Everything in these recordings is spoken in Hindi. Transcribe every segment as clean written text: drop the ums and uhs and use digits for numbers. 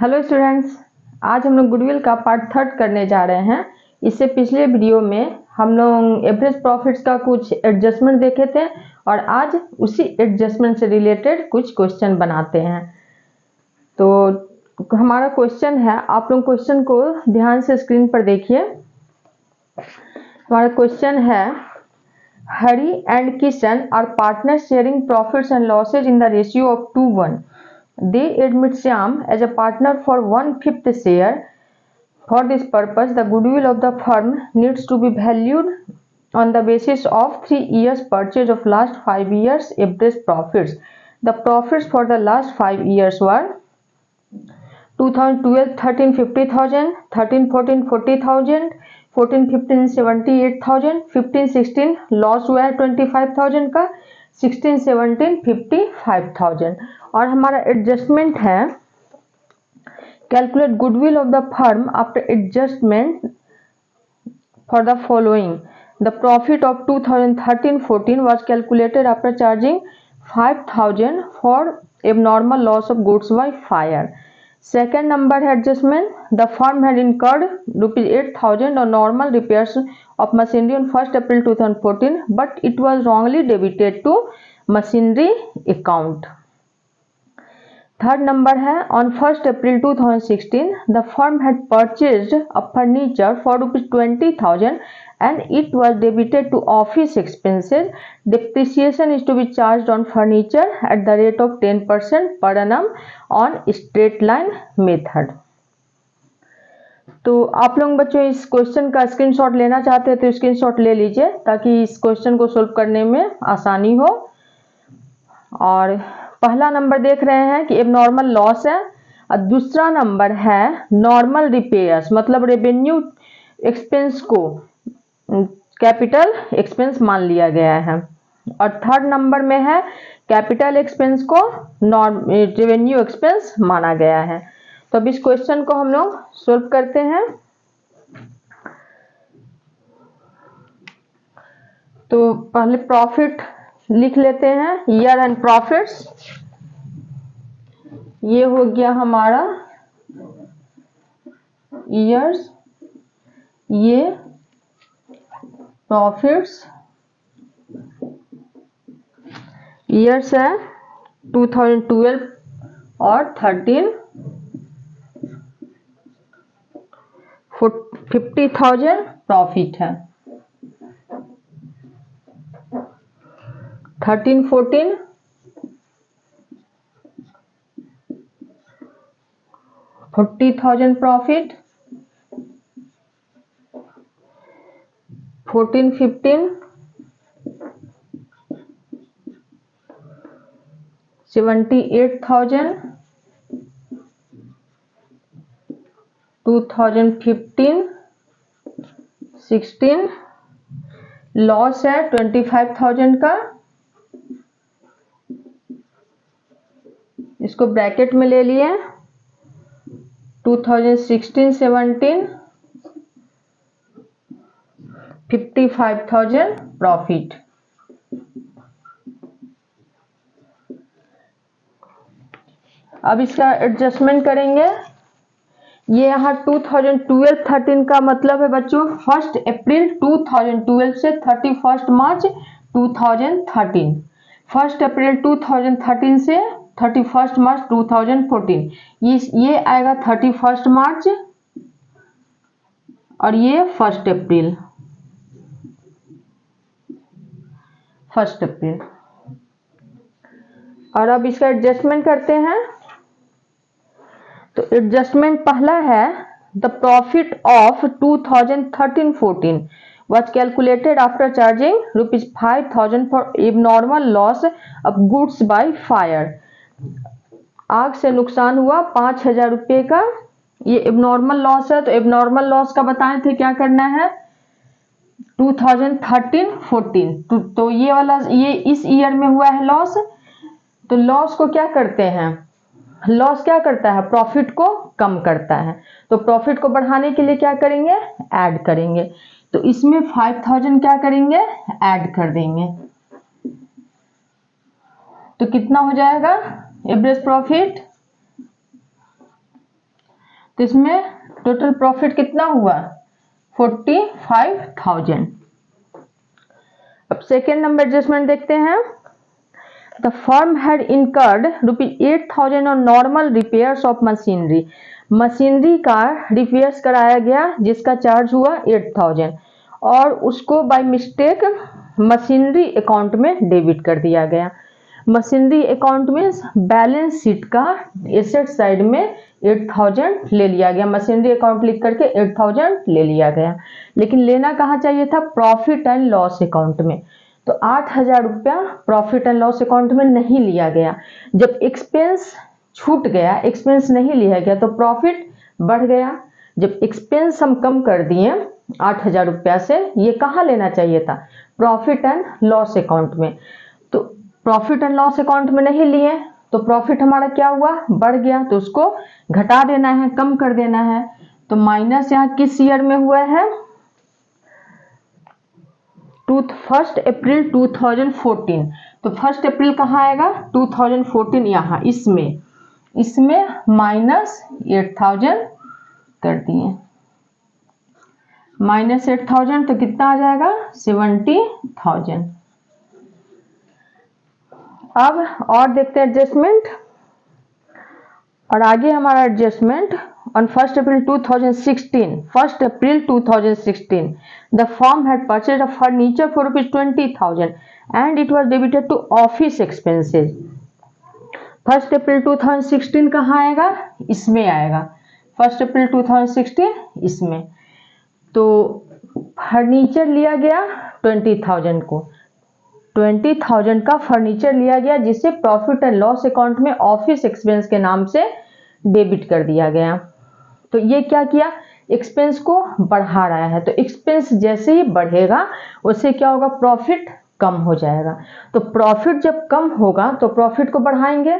हेलो स्टूडेंट्स, आज हम लोग गुडविल का पार्ट थर्ड करने जा रहे हैं। इससे पिछले वीडियो में हम लोग एवरेज प्रॉफिट्स का कुछ एडजस्टमेंट देखे थे और आज उसी एडजस्टमेंट से रिलेटेड कुछ क्वेश्चन बनाते हैं। तो हमारा क्वेश्चन है, आप लोग क्वेश्चन को ध्यान से स्क्रीन पर देखिए। हमारा क्वेश्चन है, Hari and Kishan are partner sharing profits and losses in the ratio of 2:1. They admit Shyam as a partner for 1/5 share. For this purpose, the goodwill of the firm needs to be valued on the basis of 3 years purchase of last 5 years average profits. The profits for the last 5 years were 2012 13 50,000, 13 14 40,000, 14 15 78,000, 15 16 loss हुआ है 25,000 का, 16 17 55,000। और हमारा एडजस्टमेंट है, calculate goodwill of the firm after adjustment for the following. The profit of 2013-14 was calculated after charging 5,000 for abnormal loss of goods by fire. Second number है adjustment, the firm had incurred ₹8,000 on normal repairs of machinery on 1st April 2014, but it was wrongly debited to machinery account. Third number है, on 1st April 2016 the firm had purchased a furniture for ₹20,000 and it was debited to office expenses. Depreciation is to be charged on furniture at the rate of 10% per annum on straight line method. तो आप लोग बच्चों इस क्वेश्चन का स्क्रीनशॉट लेना चाहते हैं तो स्क्रीनशॉट ले लीजिए ताकि इस क्वेश्चन को सोल्व करने में आसानी हो। और पहला नंबर देख रहे हैं कि एबनॉर्मल लॉस है और दूसरा नंबर है नॉर्मल रिपेयर्स, मतलब रेवेन्यू एक्सपेंस को कैपिटल एक्सपेंस मान लिया गया है। और थर्ड नंबर में है कैपिटल एक्सपेंस को रेवेन्यू एक्सपेंस माना गया है। तो अब इस क्वेश्चन को हम लोग सोल्व करते हैं। तो पहले प्रॉफिट लिख लेते हैं, ईयर एंड प्रॉफिट्स। ये हो गया हमारा ईयर्स, ये प्रॉफिट्स। ईयर्स है 2012 और 13, 50,000 प्रॉफिट है। 13 14 40,000 प्रॉफिट, 14 15 78,000, 2015 16 लॉस है 25,000 का, इसको ब्रैकेट में ले लिए। 2016 17 55,000 प्रॉफिट। अब इसका एडजस्टमेंट करेंगे। ये यहाँ 2012-13 का मतलब है बच्चों 1 अप्रैल 2012 से 31 मार्च 2013, 1 अप्रैल 2013 से 31 मार्च 2014। ये आएगा 31 मार्च और ये 1 अप्रैल, 1 अप्रैल। और अब इसका एडजस्टमेंट करते हैं। तो एडजस्टमेंट पहला है, the profit of 2013-14 was calculated after charging ₹5,000 for abnormal loss of goods by fire. आग से नुकसान हुआ 5,000 रुपये का। ये एबनॉर्मल लॉस है, तो एबनॉर्मल लॉस का बताए थे क्या करना है, 2013-14। तो ये वाला, ये इस ईयर में हुआ है लॉस। तो लॉस को क्या करते हैं, लॉस क्या करता है, प्रॉफिट को कम करता है। तो प्रॉफिट को बढ़ाने के लिए क्या करेंगे, ऐड करेंगे। तो इसमें 5,000 क्या करेंगे, ऐड कर देंगे। तो कितना हो जाएगा एवरेज प्रॉफिट, तो इसमें टोटल प्रॉफिट कितना हुआ 45,000। अब सेकेंड नंबर एडजस्टमेंट देखते हैं। The firm had incurred ₹8,000 on normal repairs of machinery. Machinery का रिपेयर्स कराया गया जिसका चार्ज हुआ 8,000 और उसको बाय मिस्टेक मशीनरी अकाउंट में डेबिट कर दिया गया। मशीनरी अकाउंट में बैलेंस शीट का एसेट साइड में 8,000 ले लिया गया। मशीनरी अकाउंट लिख करके 8,000 ले लिया गया, लेकिन लेना कहाँ चाहिए था प्रॉफिट एंड लॉस अकाउंट में। तो 8,000 रुपया प्रॉफिट एंड लॉस अकाउंट में नहीं लिया गया। जब एक्सपेंस छूट गया, एक्सपेंस नहीं लिया गया, तो प्रॉफिट बढ़ गया। जब एक्सपेंस हम कम कर दिए 8,000 रुपया से, ये कहाँ लेना चाहिए था प्रॉफिट एंड लॉस अकाउंट में। तो प्रॉफिट एंड लॉस अकाउंट में नहीं लिए तो प्रॉफिट हमारा क्या हुआ बढ़ गया, तो उसको घटा देना है, कम कर देना है। तो माइनस यहाँ किस ईयर में हुआ है 1 अप्रैल 2014। तो 1 अप्रैल कहाँ आएगा 2014, यहाँ इसमें -8,000 कर दिए, -8,000 तो कितना आ जाएगा 70,000। अब और देखते हैं एडजस्टमेंट। और आगे हमारा adjustment on 1 April 2016, the firm had purchased a furniture for ₹20,000 and it was debited to office expenses। 1 अप्रैल 2016 कहाँ आएगा इसमें आएगा, 1 अप्रैल 2016 इसमें। तो फर्नीचर लिया गया 20,000 को, 20,000 का फर्नीचर लिया गया जिसे प्रॉफिट एंड लॉस अकाउंट में ऑफिस एक्सपेंस के नाम से डेबिट कर दिया गया। तो ये क्या किया एक्सपेंस को बढ़ा रहा है। तो एक्सपेंस जैसे ही बढ़ेगा उससे क्या होगा प्रॉफिट कम हो जाएगा। तो प्रॉफिट जब कम होगा तो प्रॉफिट को बढ़ाएंगे,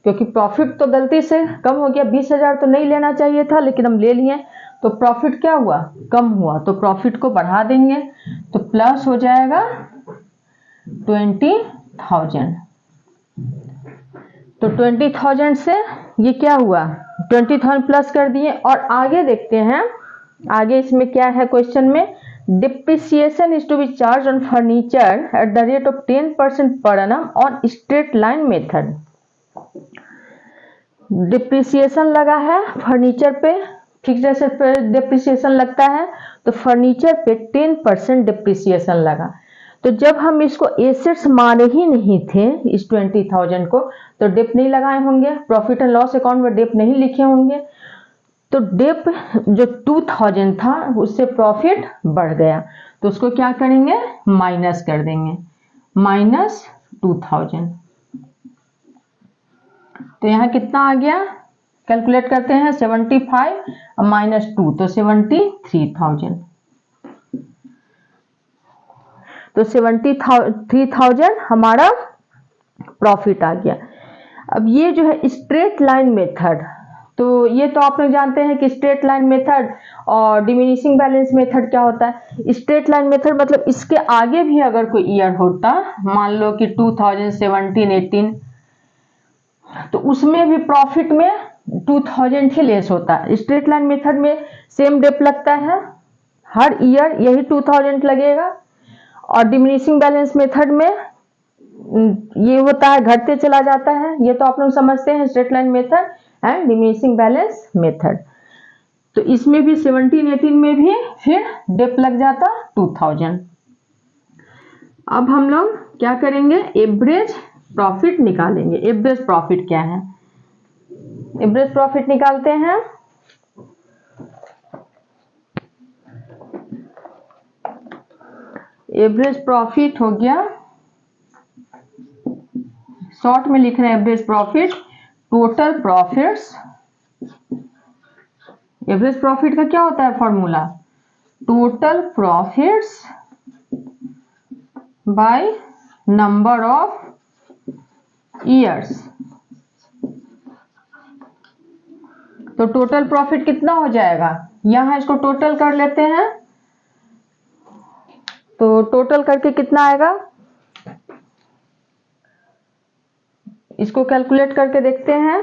क्योंकि प्रॉफिट तो गलती से कम हो गया, 20,000 तो नहीं लेना चाहिए था लेकिन हम ले लिए, तो प्रॉफिट क्या हुआ कम हुआ, तो प्रॉफिट को बढ़ा देंगे। तो प्लस हो जाएगा 20,000। तो 20,000 से ये क्या हुआ 20,000 प्लस कर दिए। और आगे देखते हैं, आगे इसमें क्या है क्वेश्चन में, depreciation is to be charge on furniture at the rate of 10% per annum on straight line method. Depreciation लगा है फर्नीचर पे, फिक्स्ड एसेट पे डिप्रिसिएशन लगता है, तो फर्नीचर पे 10% डिप्रिसिएशन लगा। तो जब हम इसको एसेट्स माने ही नहीं थे इस 20,000 को, तो डेप नहीं लगाए होंगे, प्रॉफिट एंड लॉस अकाउंट में डेप नहीं लिखे होंगे। तो डेप जो 2,000 था उससे प्रॉफिट बढ़ गया, तो उसको क्या करेंगे माइनस कर देंगे, -2,000। तो यहाँ कितना आ गया कैलकुलेट करते हैं 75 -2 तो 73,000। तो 73,000 हमारा प्रॉफिट आ गया। अब ये जो है स्ट्रेट लाइन मेथड, तो ये तो आप लोग जानते हैं कि स्ट्रेट लाइन मेथड और डिमिनिशिंग बैलेंस मेथड क्या होता है। स्ट्रेट लाइन मेथड मतलब इसके आगे भी अगर कोई ईयर होता, मान लो कि 2017-18, तो उसमें भी प्रॉफिट में 2,000 ही लेस होता है। स्ट्रेट लाइन मेथड में सेम डेप लगता है, हर ईयर यही 2,000 लगेगा। और डिमिनिशिंग बैलेंस मेथड में ये होता है घटते चला जाता है। ये तो आप लोग समझते हैं straight line method and diminishing balance method. तो इसमें भी 17-18 में भी फिर डेप लग जाता 2,000। अब हम लोग क्या करेंगे एवरेज प्रॉफिट निकालेंगे। एवरेज प्रॉफिट क्या है, एवरेज प्रॉफिट निकालते हैं। एवरेज प्रॉफिट हो गया, शॉर्ट में लिख रहे हैं average profit, total profits. Average profit का क्या होता है formula, total profits by number of years. तो टोटल प्रॉफिट कितना हो जाएगा, यहां इसको टोटल कर लेते हैं। तो टोटल करके कितना आएगा, इसको कैलकुलेट करके देखते हैं।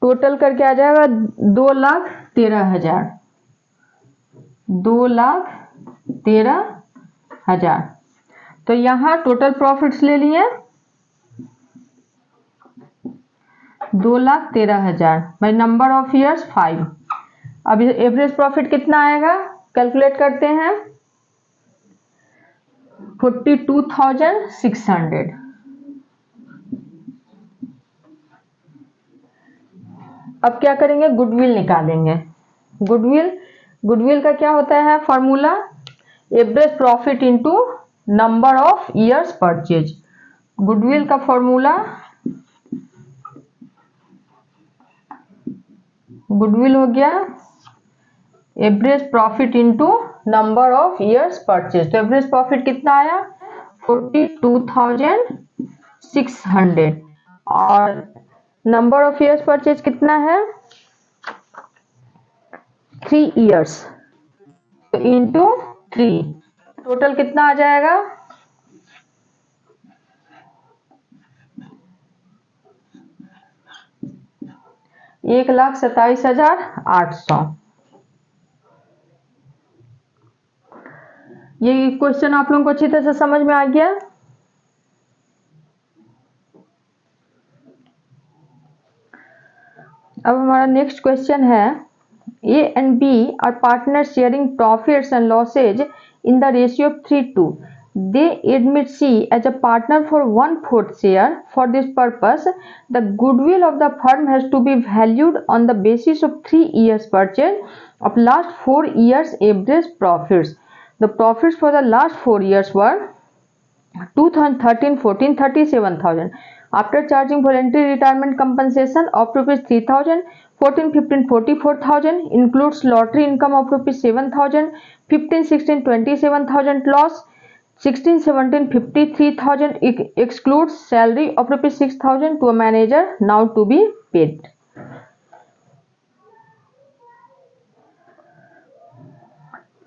टोटल करके आ जाएगा 2,13,000, 2,13,000। तो यहाँ टोटल प्रॉफिट्स ले लिए 2,13,000 बाई नंबर ऑफ ईयर्स 5। अब एवरेज प्रॉफिट कितना आएगा कैलकुलेट करते हैं, 42,600। अब क्या करेंगे, गुडविल निकालेंगे। गुडविल का क्या होता है formula, average profit into number of years purchase. Goodwill का फॉर्मूला, गुडविल हो गया average profit into number of years purchase. तो एवरेज प्रॉफिट कितना आया 42,600 और नंबर ऑफ ईयर्स परचेज कितना है 3 ईयर्स, तो इंटू 3 टोटल कितना आ जाएगा 1,27,800। ये क्वेश्चन आप लोगों को अच्छी तरह से समझ में आ गया। अब हमारा नेक्स्ट क्वेश्चन है, A and B are partners sharing profits and losses in the ratio of 3:2. They admit C as a partner for 1/4 share. For this purpose, the goodwill of the firm has to be valued on the basis of 3 years purchase of last 4 years average profits. The profits for the last 4 years were 2013-14 37,000. After charging voluntary retirement compensation of rupees 3,000, 14-15 44,000, includes lottery income of rupees 7,000, 15-16 27,000 loss, 16-17 53,000, excludes salary of rupees 6,000 to a manager now to be paid.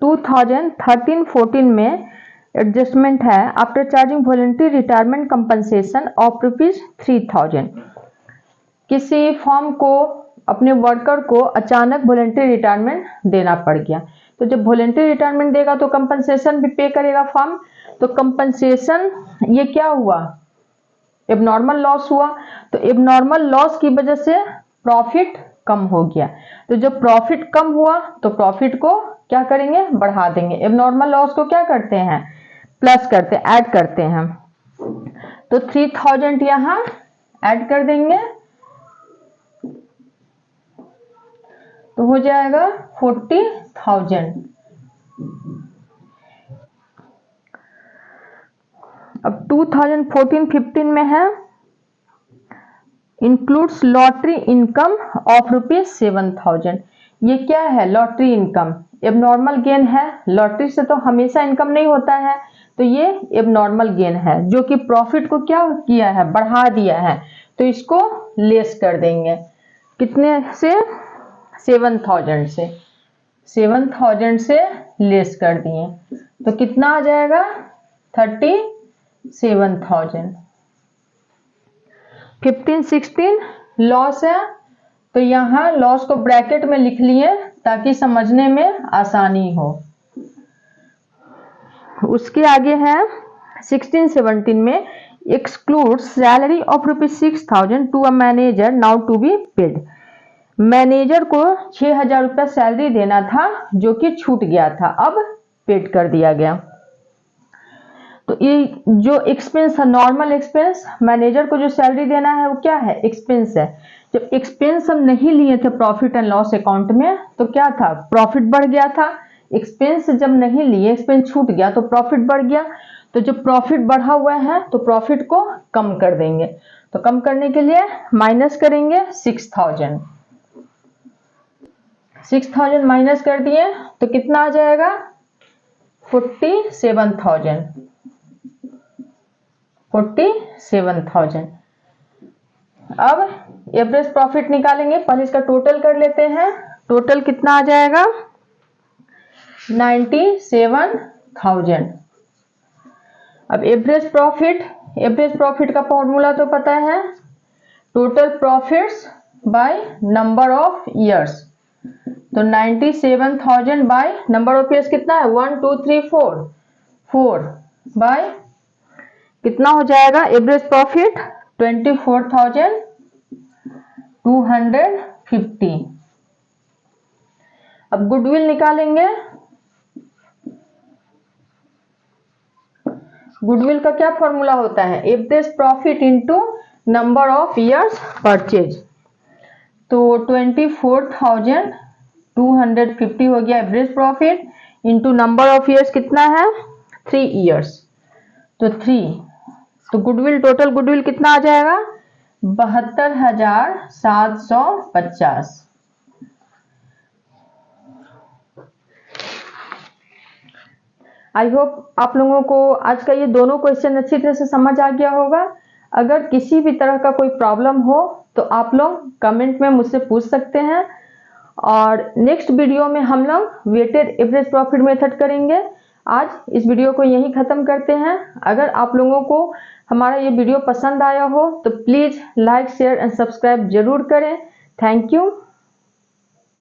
To 2013-14 में एडजस्टमेंट है after charging voluntary retirement compensation of rupees 3,000। किसी फर्म को अपने वर्कर को अचानक वॉलंटरी रिटायरमेंट देना पड़ गया, तो जब वॉलंटरी रिटायरमेंट देगा तो कंपनसेशन भी पे करेगा फर्म। तो कंपनसेशन ये क्या हुआ, एबनॉर्मल लॉस हुआ, तो एबनॉर्मल लॉस की वजह से प्रॉफिट कम हो गया। तो जब प्रॉफिट कम हुआ तो प्रॉफिट को क्या करेंगे, बढ़ा देंगे। एबनॉर्मल लॉस को क्या करते हैं, प्लस करते हैं, ऐड करते हैं। तो 3,000 यहां ऐड कर देंगे तो हो जाएगा 40,000। अब 2014-15 में है, includes lottery income of rupees 7,000। ये क्या है, लॉटरी इनकम एबनॉर्मल गेन है। लॉटरी से तो हमेशा इनकम नहीं होता है, तो ये एबनॉर्मल गेन है जो कि प्रॉफिट को क्या किया है, बढ़ा दिया है। तो इसको लेस कर देंगे, कितने से, 7,000 से, 7,000 से लेस कर दिए तो कितना आ जाएगा 37,000। 15-16 लॉस है, तो यहाँ लॉस को ब्रैकेट में लिख लिए ताकि समझने में आसानी हो। उसके आगे है 16-17 में, exclude salary of rupees 6,000 to a manager now to be paid. Manager को 6,000 रुपया सैलरी देना था जो कि छूट गया था, अब पेड कर दिया गया। तो ये जो एक्सपेंस है, नॉर्मल एक्सपेंस, मैनेजर को जो सैलरी देना है वो क्या है, एक्सपेंस है। जब एक्सपेंस हम नहीं लिए थे प्रॉफिट एंड लॉस अकाउंट में तो क्या था, प्रॉफिट बढ़ गया था। एक्सपेंस जब नहीं लिए, एक्सपेंस छूट गया तो प्रॉफिट बढ़ गया। तो जब प्रॉफिट बढ़ा हुआ है तो प्रॉफिट को कम कर देंगे। तो कम करने के लिए माइनस करेंगे 6,000। 6,000 माइनस कर दिए तो कितना आ जाएगा 47,000। 47,000। अब एवरेज प्रॉफिट निकालेंगे, पहले इसका टोटल कर लेते हैं। टोटल कितना आ जाएगा 97,000। अब एवरेज प्रॉफिट का फॉर्मूला तो पता है, total profits by number of years. तो 97,000 बाय नंबर ऑफ ईयर्स कितना है 1 2 3 4 बाय कितना हो जाएगा एवरेज प्रॉफिट 24,250। अब गुडविल निकालेंगे। गुडविल का क्या फॉर्मूला होता है average profit into number of years purchase. तो 24,250 हो गया average profit into number of years कितना है 3 ईयर्स। तो 3 तो गुडविल टोटल गुडविल कितना आ जाएगा 72,750। आई होप आप लोगों को आज का ये दोनों क्वेश्चन अच्छी तरह से समझ आ गया होगा। अगर किसी भी तरह का कोई प्रॉब्लम हो तो आप लोग कमेंट में मुझसे पूछ सकते हैं और नेक्स्ट वीडियो में हम लोग वेटेड एवरेज प्रॉफिट मेथड करेंगे। आज इस वीडियो को यहीं ख़त्म करते हैं। अगर आप लोगों को हमारा ये वीडियो पसंद आया हो तो please like share and subscribe जरूर करें। Thank you.